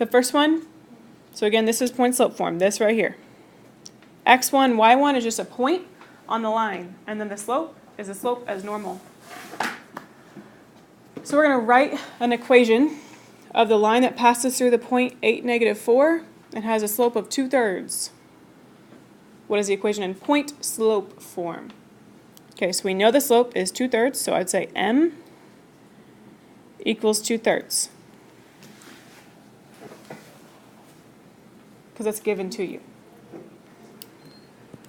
The first one, so again, this is point slope form, this right here. x1, y1 is just a point on the line, and then the slope is the slope as normal. So we're going to write an equation of the line that passes through the point 8, -4, and has a slope of 2/3. What is the equation in point slope form? Okay, so we know the slope is 2/3, so I'd say m equals 2/3. Because that's given to you.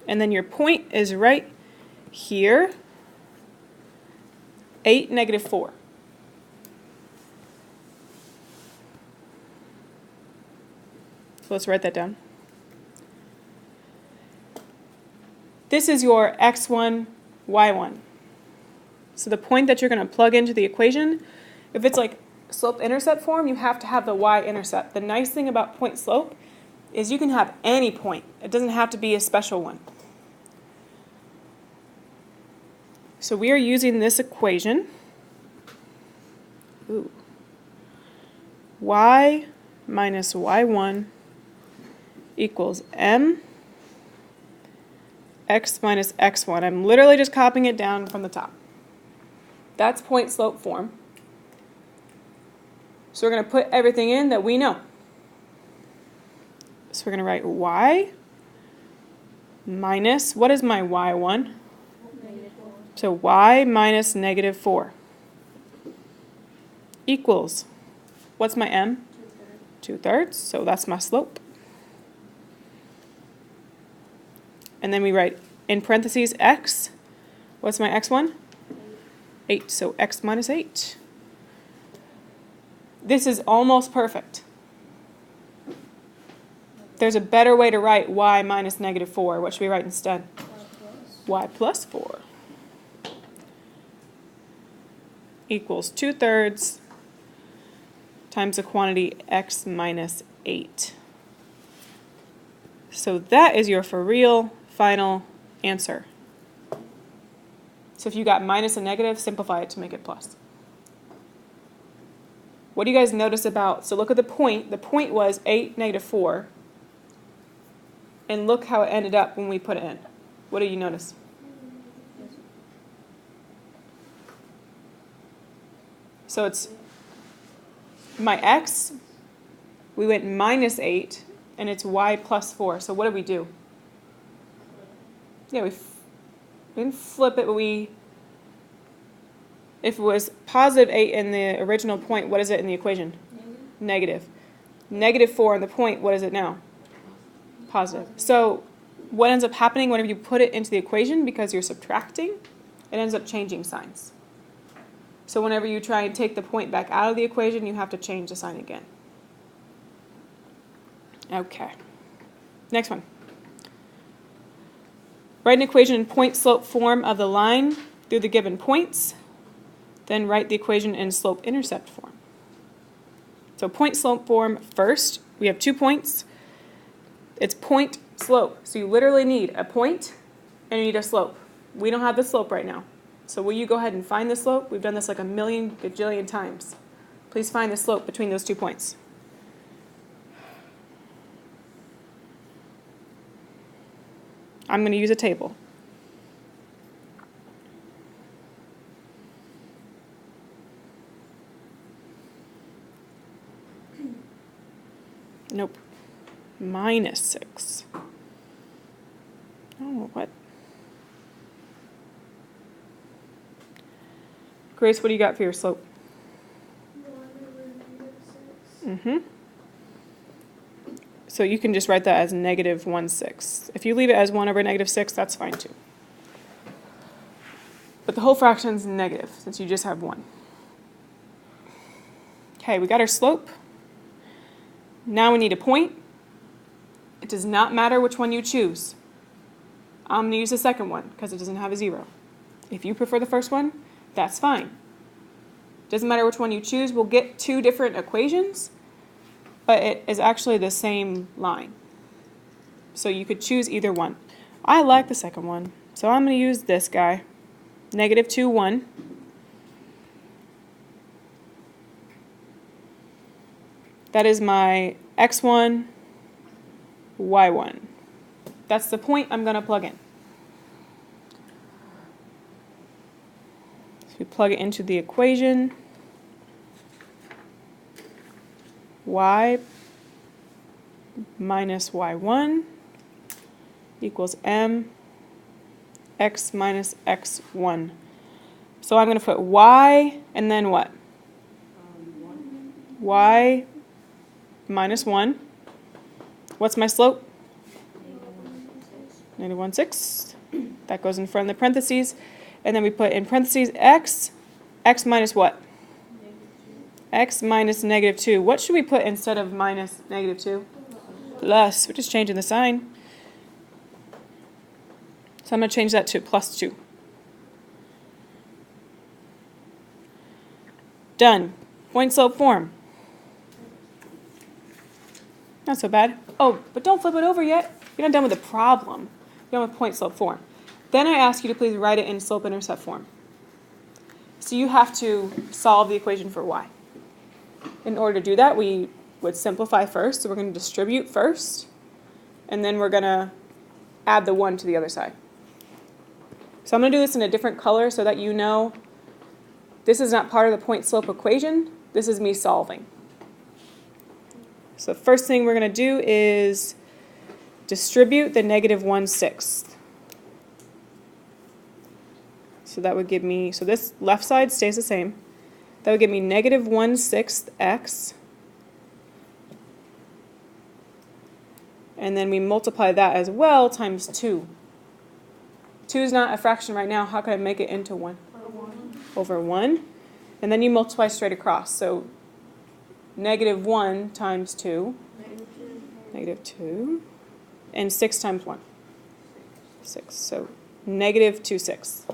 And then your point is right here, 8, -4. So let's write that down. This is your x1, y1. So the point that you're going to plug into the equation, if it's like slope-intercept form, you have to have the y-intercept. The nice thing about point slope is you can have any point. It doesn't have to be a special one. So we are using this equation. Ooh. Y minus y1 equals m x minus x1. I'm literally just copying it down from the top. That's point slope form. So we're going to put everything in that we know. So we're going to write y minus, what is my y1? -4. So y minus -4 equals, what's my m? 2/3. So that's my slope. And then we write in parentheses x. What's my x1? 8. So x minus 8. This is almost perfect. There's a better way to write y minus -4. What should we write instead? Y plus 4 equals 2/3 times the quantity x minus 8. So that is your for real final answer. So if you got minus and negative, simplify it to make it plus. What do you guys notice about, so look at the point. The point was 8, -4. And look how it ended up when we put it in. What do you notice? So it's my x, we went minus 8, and it's y plus 4. So what did we do? Yeah, we didn't flip it, but if it was positive 8 in the original point, what is it in the equation? Negative. -4 in the point, what is it now? Positive. So what ends up happening whenever you put it into the equation, because you're subtracting, it ends up changing signs. So whenever you try and take the point back out of the equation, you have to change the sign again. Okay. Next one. Write an equation in point slope form of the line through the given points. Then write the equation in slope intercept form. So point slope form first. We have 2 points. It's point slope. So you literally need a point and you need a slope. We don't have the slope right now. So will you go ahead and find the slope? We've done this like a million gajillion times. Please find the slope between those 2 points. I'm going to use a table. Nope. -6. Oh, what? Grace, what do you got for your slope? 1/6. So you can just write that as -1/6. If you leave it as 1/6, that's fine too. But the whole fraction is negative since you just have 1. Okay, we got our slope. Now we need a point. It does not matter which one you choose. I'm going to use the second one because it doesn't have a 0. If you prefer the first one, that's fine. Doesn't matter which one you choose. We'll get 2 different equations, but it is actually the same line. So you could choose either one. I like the second one, so I'm going to use this guy. -2, 1. That is my x1, y1. That's the point I'm going to plug in. So we plug it into the equation. Y minus y1 equals m x minus x1. So I'm going to put y and then what? Y minus 1. What's my slope? Negative 1/6. That goes in front of the parentheses. And then we put in parentheses x minus what? X minus negative 2. What should we put instead of minus negative 2? Plus. We're just changing the sign. So I'm going to change that to plus 2. Done. Point slope form. Not so bad. Oh, but don't flip it over yet. You're not done with the problem. You're done with point slope form. Then I ask you to please write it in slope intercept form. So you have to solve the equation for y. In order to do that, we would simplify first. So we're going to distribute first, and then we're going to add the 1 to the other side. So I'm going to do this in a different color so that you know this is not part of the point slope equation. This is me solving. So the first thing we're going to do is distribute the negative 1/6. So that would give me, so this left side stays the same. That would give me negative 1/6 x. And then we multiply that as well times 2. 2 is not a fraction right now. How can I make it into 1? Over 1. And then you multiply straight across. So negative 1 times 2. Negative 2. And 6 times 1. 6. So negative 2/6.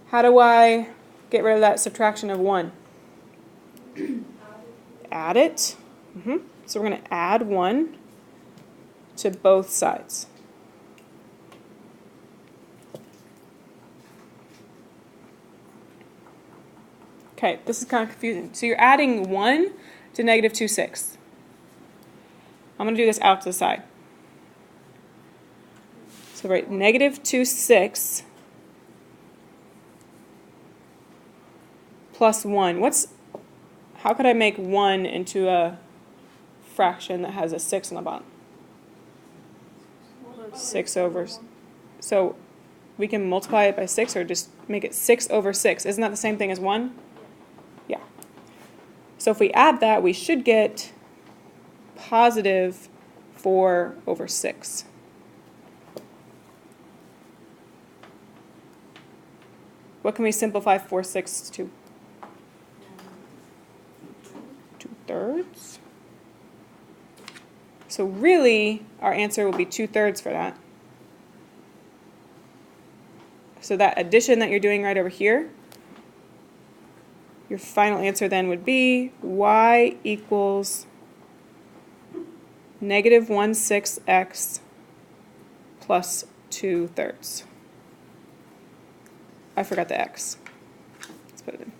How do I get rid of that subtraction of 1? Add it. So we're going to add 1 to both sides. Okay, this is kind of confusing. So you're adding 1 to negative 2/6. I'm going to do this out to the side. So write negative 2/6 plus 1. How could I make 1 into a fraction that has a 6 on the bottom? 6 over. So we can multiply it by 6 or just make it 6 over 6. Isn't that the same thing as 1? Yeah. So if we add that, we should get positive 4 over 6. What can we simplify 4/6 to? 2/3. So really, our answer will be 2/3 for that. So that addition that you're doing right over here, your final answer then would be y equals negative 1/6 x plus 2/3. I forgot the x. Let's put it in.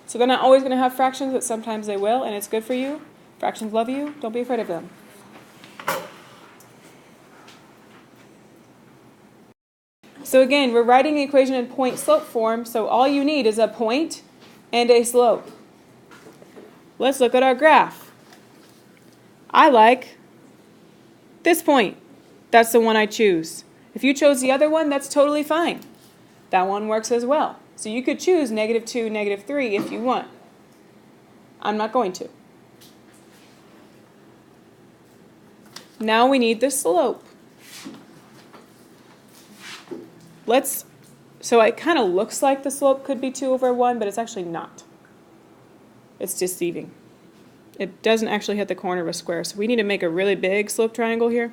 So they're not always going to have fractions, but sometimes they will, and it's good for you. Fractions love you. Don't be afraid of them. So again, we're writing the equation in point slope form, so all you need is a point and a slope. Let's look at our graph. I like this point. That's the one I choose. If you chose the other one, that's totally fine. That one works as well. So you could choose negative 2, negative 3 if you want. I'm not going to. Now we need the slope. So it kind of looks like the slope could be 2 over 1, but it's actually not. It's deceiving. It doesn't actually hit the corner of a square, so we need to make a really big slope triangle here.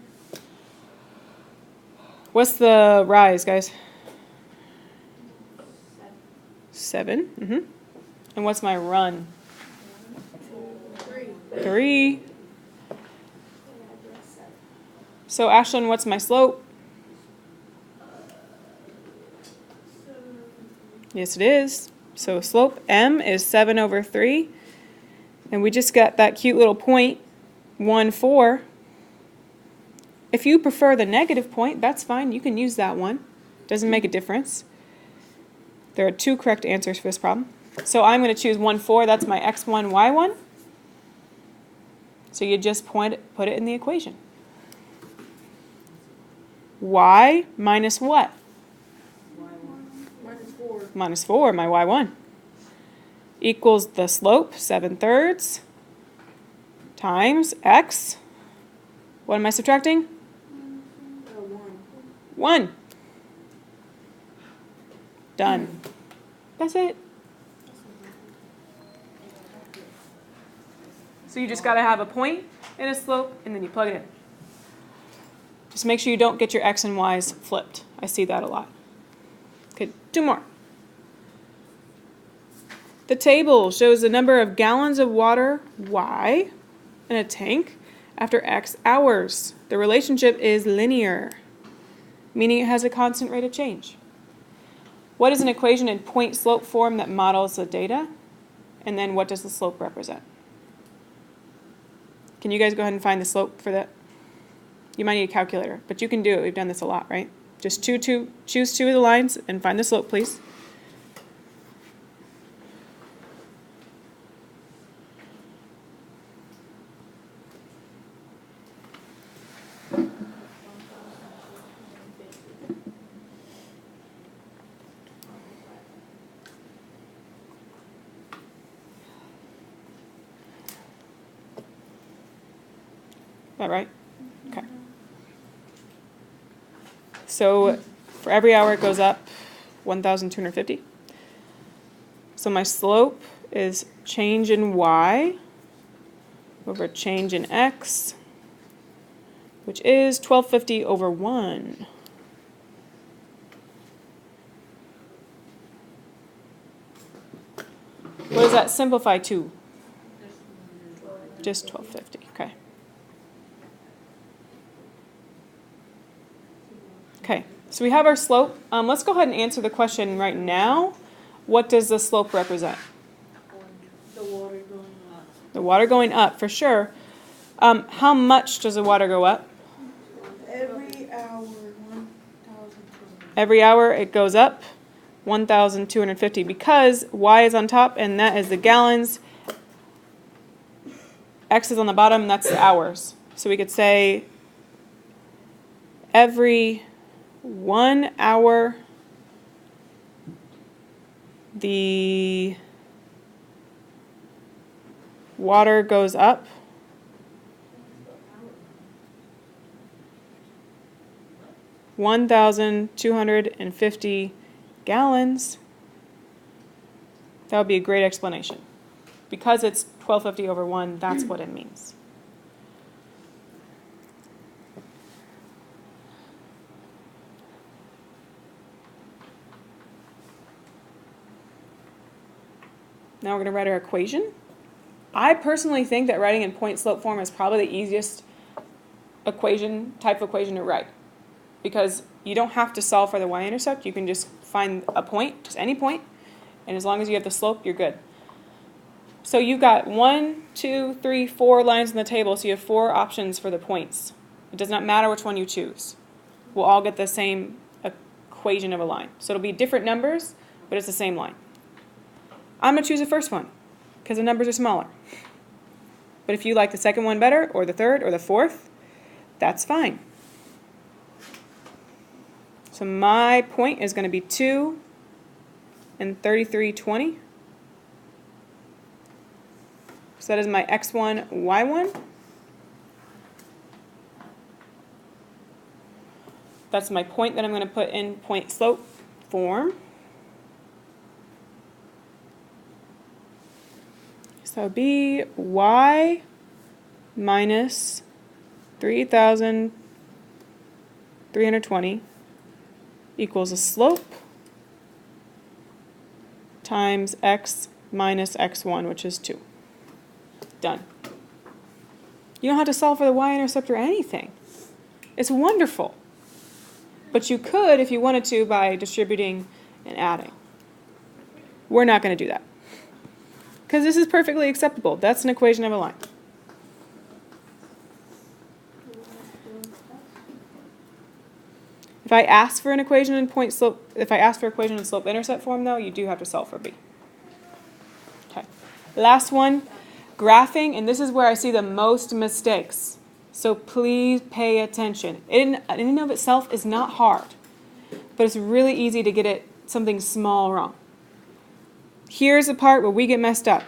What's the rise, guys? 7. And what's my run? 3. So Ashlyn, what's my slope? Yes, it is. So slope m is 7 over 3. And we just got that cute little point, 1, 4. If you prefer the negative point, that's fine. You can use that one. Doesn't make a difference. There are 2 correct answers for this problem. So I'm going to choose 1, 4. That's my x1, y1. So you just put it in the equation. Y minus what? Minus 4. Minus 4, my y1. Equals the slope, 7/3, times x. What am I subtracting? 1. Done. That's it. So you just got to have a point and a slope, and then you plug it in. Just make sure you don't get your x and y's flipped. I see that a lot. Okay, 2 more. The table shows the number of gallons of water, y, in a tank after x hours. The relationship is linear, meaning it has a constant rate of change. What is an equation in point-slope form that models the data? And then what does the slope represent? Can you guys go ahead and find the slope for that? You might need a calculator, but you can do it. We've done this a lot, right? Just choose 2 of the lines and find the slope, please. That right? Okay. So for every hour it goes up 1,250. So my slope is change in y over change in x, which is 1,250 over 1. What does that simplify to? Just 1,250, okay. Okay, so we have our slope. Let's go ahead and answer the question right now. What does the slope represent? The water going up. The water going up, for sure. How much does the water go up? Every hour, 1,200. Every hour it goes up 1,250 because y is on top and that is the gallons. X is on the bottom, that's the hours. So we could say every 1 hour the water goes up 1,250 gallons. That would be a great explanation. Because it's 1,250 over 1, that's what it means. Now we're going to write our equation. I personally think that writing in point-slope form is probably the easiest type of equation to write. Because you don't have to solve for the y-intercept. You can just find a point, just any point, and as long as you have the slope, you're good. So you've got 1, 2, 3, 4 lines in the table, so you have 4 options for the points. It does not matter which one you choose. We'll all get the same equation of a line. So it'll be different numbers, but it's the same line. I'm going to choose the first one because the numbers are smaller. But if you like the second one better, or the third, or the fourth, that's fine. So my point is going to be 2 and 3320. So that is my x1, y1. That's my point that I'm going to put in point-slope form. So that would be y minus 3,320 equals a slope times x minus x1, which is 2. Done. You don't have to solve for the y-intercept or anything. It's wonderful. But you could if you wanted to by distributing and adding. We're not going to do that. Because this is perfectly acceptable. That's an equation of a line. If I ask for an equation in point slope, if I ask for equation in slope intercept form though, you do have to solve for B. Okay. Last one, graphing, and this is where I see the most mistakes. So please pay attention. In and of itself is not hard, but it's really easy to get something small wrong. Here's the part where we get messed up.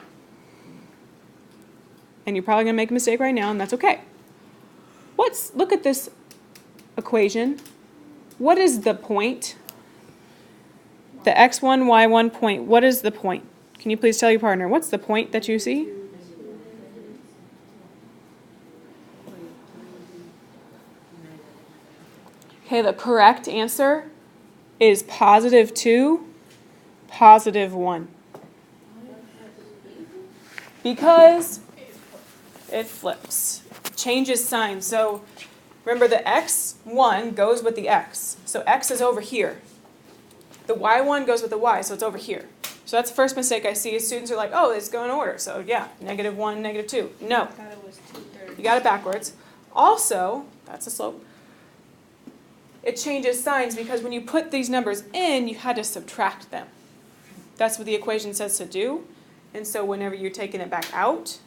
And you're probably going to make a mistake right now, and that's okay. Look at this equation. What is the point? The x1, y1 point. What is the point? Can you please tell your partner, what's the point that you see? Okay, the correct answer is +2, +1. Because it flips, changes sign. So remember the x1 goes with the x. So x is over here. The y1 goes with the y, so it's over here. So that's the first mistake I see. Students are like, oh, it's going in order. So yeah, -1, -2. No, you got it backwards. Also, that's the slope. It changes signs because when you put these numbers in, you had to subtract them. That's what the equation says to do. And so whenever you're taking it back out,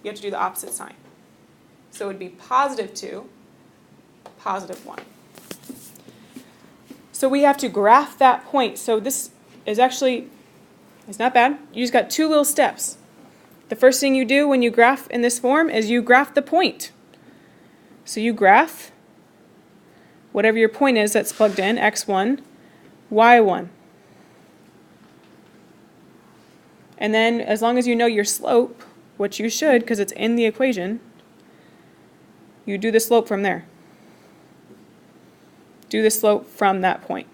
you have to do the opposite sign. So it would be +2, +1. So we have to graph that point. So this is actually, it's not bad. You just got 2 little steps. The first thing you do when you graph in this form is you graph the point. So you graph whatever your point is that's plugged in, x1, y1. And then as long as you know your slope, which you should because it's in the equation, you do the slope from there. Do the slope from that point.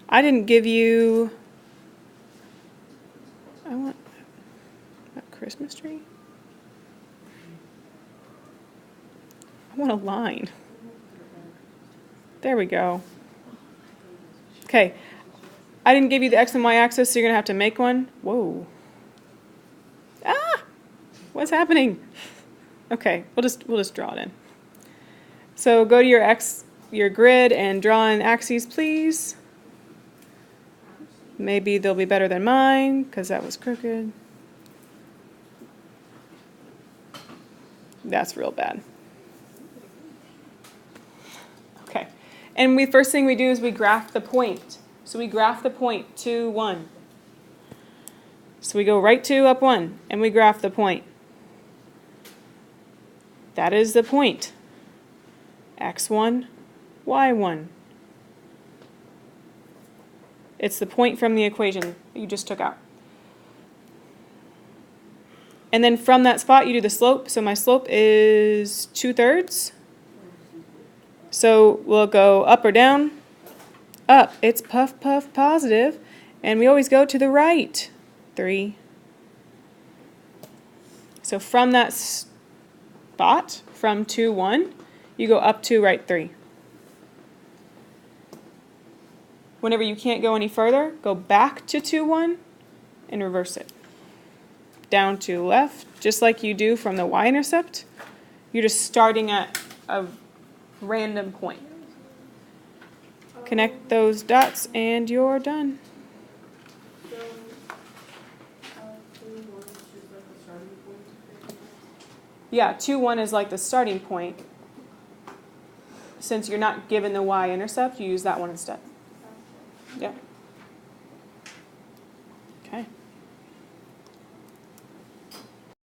I didn't give you, I want a Christmas tree. I want a line. There we go. Okay, I didn't give you the x and y axis, so you're going to have to make one. Whoa. Ah! What's happening? Okay, we'll just draw it in. So go to your grid and draw in axes, please. Maybe they'll be better than mine, because that was crooked. That's real bad. Okay, and first thing we do is we graph the point. So we graph the point, 2, 1. So we go right 2, up 1, and we graph the point. That is the point. x1, y1. It's the point from the equation that you just took out. And then from that spot, you do the slope. So my slope is 2/3. So we'll go up or down. Up. It's puff, puff, positive. And we always go to the right. 3. So from that spot, from 2, 1, you go up 2, right 3. Whenever you can't go any further, go back to 2, 1 and reverse it. Down to left, just like you do from the y-intercept. You're just starting at a random point. Connect those dots and you're done. Yeah, 2, 1 is like the starting point. Since you're not given the y-intercept, you use that one instead. Yeah.